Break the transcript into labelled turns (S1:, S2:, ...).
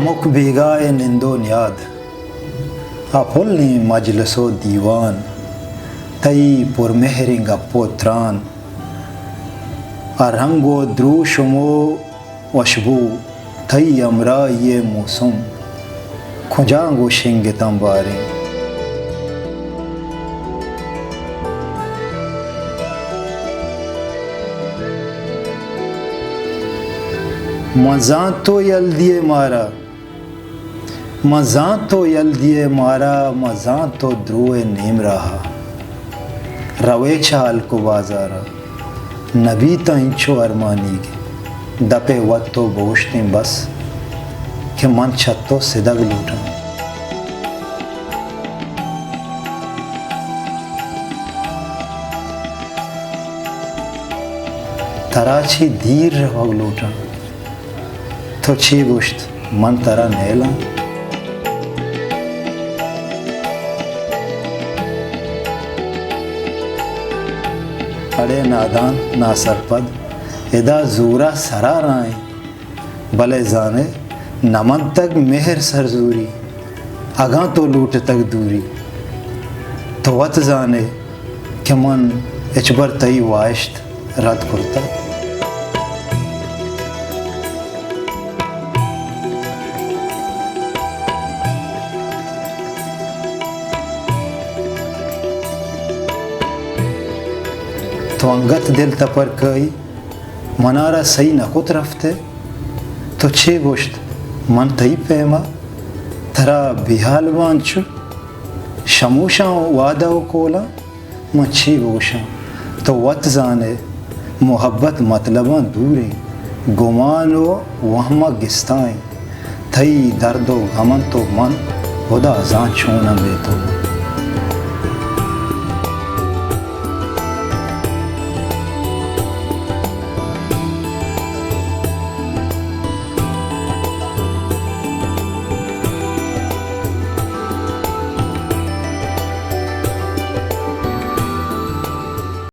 S1: हमुक बेगाए निंदो न्याद अफुल्नी मजलसो दीवान तई पुरमेहरिंग अपोत्रान अरंगो द्रूशमो वशबू तई अमरा ये मौसम खुजांगो शिंग तंबारे मज़ा तो यल दिए मारा मज़ा तो यल दिए मारा मज़ा तो द्रुए नीम रहा रवे चाल को बाजारा नबी तो इंचो अरमानी के दपे वत तो बोशते बस कि मन छत्तो सिदग लूटा तराची दीर रहो लूटा तो छी बुश्त मन तरा नेला अड़े नादान ना सरपद इदा जूरा सरा राय भले जाने नमन तक मेहर सरजूरी अगा तो लूट तक दूरी तो वत जाने कि मन इचबर तई वाइश्त रद कुर्ता तो अंगत दिल तपर कई मनारा सही नकुत रफ्ते तो छे गोश्त मन तई पैमा थरा बिहाल वांचु शमूशा वादा कोला मच्छी गोशा तो वत जाने मोहब्बत मतलबा दूरे गुमानो वहमा गिस्ताएं थई दर्दो गमन तो मन खुदा जान छोना में तो